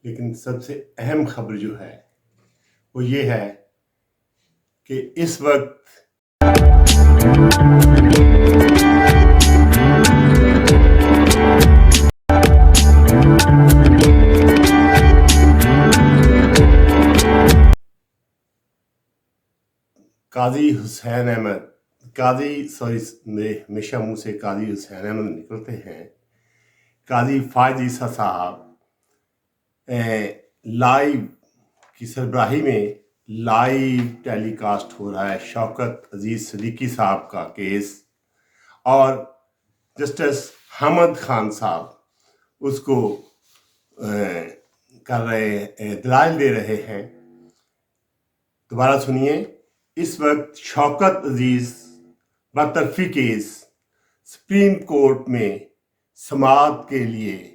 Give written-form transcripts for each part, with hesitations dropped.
लेकिन सबसे अहम खबर जो है वो ये है कि इस वक्त काजी हुसैन अहमद मेरे हमेशा मुंह से काजी हुसैन अहमद निकलते हैं। काजी फायज ईसा साहब लाइव की सरबराही में लाइव टेलीकास्ट हो रहा है शौकत अजीज सदीकी साहब का केस, और जस्टिस हमद खान साहब उसको दलाइल दे रहे हैं। दोबारा सुनिए। इस वक्त शौकत अजीज बरतरफी केस सुप्रीम कोर्ट में समाअत के लिए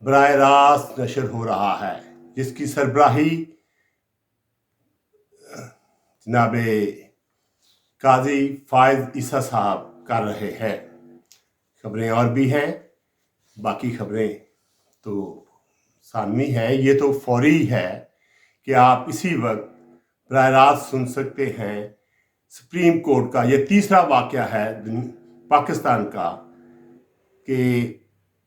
बराह रास्त नशर हो रहा है, जिसकी सरबराही जनाब काजी फायज ईसा साहब कर रहे हैं। खबरें और भी हैं, बाकी खबरें तो सामने हैं। ये तो फौरी है कि आप इसी वक्त बराह रास्त सुन सकते हैं। सुप्रीम कोर्ट का ये तीसरा वाक़या है पाकिस्तान का कि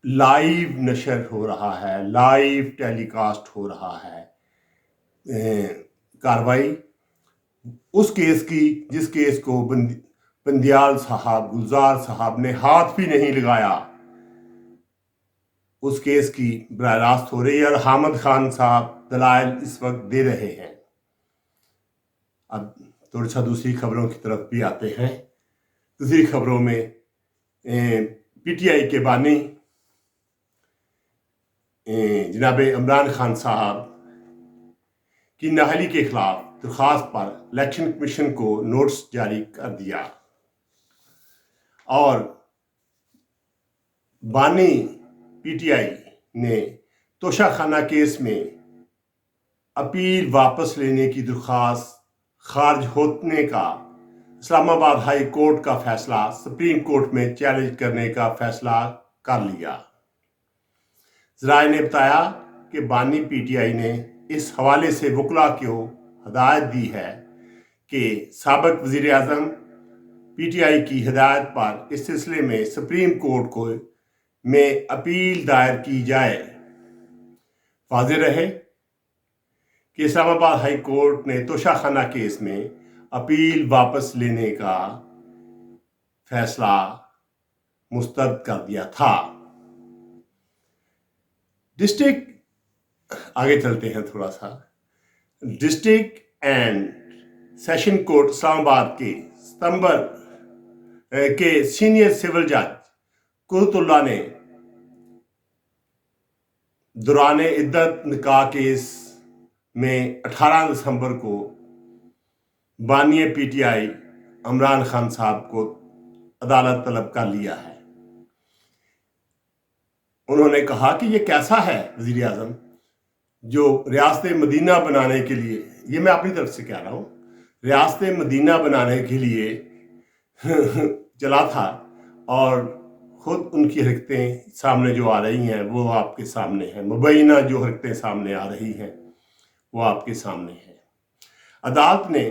लाइव नशर हो रहा है, लाइव टेलीकास्ट हो रहा है कार्रवाई उस केस की जिस केस को बंदियाल साहब, गुलजार साहब ने हाथ भी नहीं लगाया, उस केस की बराह रास्त हो रही है और हामिद खान साहब दलाइल इस वक्त दे रहे हैं। अब थोड़ा सा दूसरी खबरों की तरफ भी आते हैं। दूसरी खबरों में पीटीआई के बानी जनाब इमरान खान साहब की नाअहली के खिलाफ दरख्वास्त पर इलेक्शन कमीशन को नोटिस जारी कर दिया, और बानी पीटीआई ने तोशाखाना केस में अपील वापस लेने की दरख्वास्त खारिज होने का इस्लामाबाद हाई कोर्ट का फैसला सुप्रीम कोर्ट में चैलेंज करने का फैसला कर लिया। ज़राए ने बताया कि बानी पीटीआई ने इस हवाले से वकला को हदायत दी है कि साबिक वज़ीर आज़म पीटीआई की हिदायत पर इस सिलसिले में सुप्रीम कोर्ट को में अपील दायर की जाए। वाज़ेह रहे कि इस्लामाबाद हाई कोर्ट ने तोशाखाना केस में अपील वापस लेने का फैसला मुस्तरद कर दिया था। आगे चलते हैं थोड़ा सा। District and session court Islamabad के सितंबर के सीनियर सिविल जज कुरतुल्ला ने दौरान इद्दत निकाह केस में 18 दिसंबर को बानी पीटीआई इमरान खान साहब को अदालत तलब कर लिया है। उन्होंने कहा कि ये कैसा है वज़ीर आज़म जो रियासत मदीना बनाने के लिए, ये मैं अपनी तरफ से कह रहा हूँ, रियासत मदीना बनाने के लिए चला था, और खुद उनकी हरकतें सामने जो आ रही हैं वो आपके सामने हैं। मुबैना जो हरकतें सामने आ रही हैं वो आपके सामने हैं। अदालत ने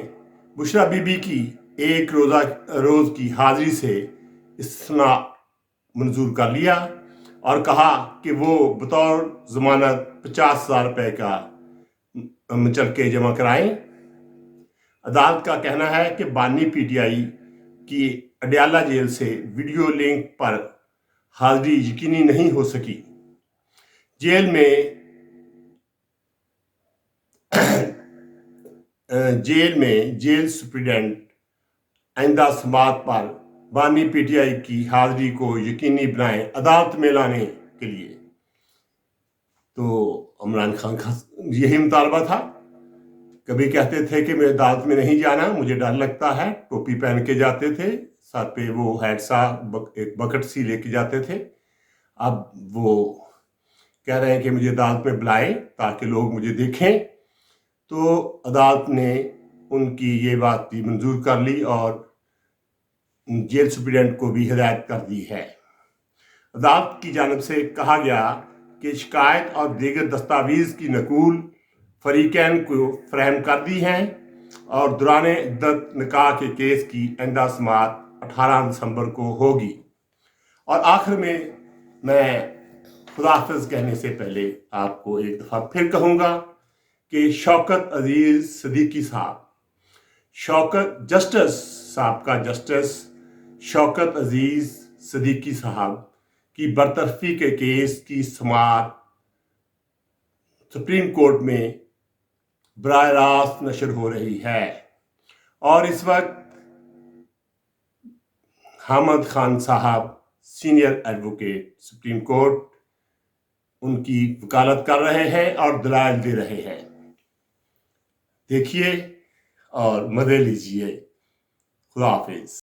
बुशरा बीबी की एक रोज़ की हाजिरी से इस्तना मंजूर कर लिया और कहा कि वो बतौर ज़मानत 50,000 रुपये का मुचलके जमा कराएं। अदालत का कहना है कि बानी पीटीआई की अडयाला जेल से वीडियो लिंक पर हाजिरी यकीनी नहीं हो सकी। जेल सुप्रीडेंट आइंदा समाअत पर बानी पीटीआई की हाजिरी को यकीनी बनाएं अदालत में लाने के लिए। तो इमरान खान का यही मुतालबा था। कभी कहते थे कि मैं अदालत में नहीं जाना, मुझे डर लगता है, टोपी पहन के जाते थे, साथ पे वो हैट सा एक बकेट सी लेके जाते थे। अब वो कह रहे हैं कि मुझे अदालत में बुलाएं ताकि लोग मुझे देखें। तो अदालत ने उनकी ये बात भी मंजूर कर ली और जेल सुप्रीडेंट को भी हिदायत कर दी है। अदालत की जानिब से कहा गया कि शिकायत और दीगर दस्तावेज़ की नकूल फरीकैन को फराहम कर दी हैं और दौरान इद्दत निकाह के केस की आइंदा समाअत 18 दिसंबर को होगी। और आखिर में मैं खुदाफिज कहने से पहले आपको एक दफ़ा फिर कहूँगा कि शौकत अजीज सिद्दीकी साहब, शौकत जस्टिस साहब का जस्टिस शौकत अजीज सिद्दीकी साहब की बरतरफी के केस की समाअत सुप्रीम कोर्ट में बराह रास्त नशर हो रही है और इस वक्त हामिद खान साहब सीनियर एडवोकेट सुप्रीम कोर्ट उनकी वकालत कर रहे हैं और दलाइल दे रहे हैं। देखिए और मज़े लीजिए। खुदा हाफिज।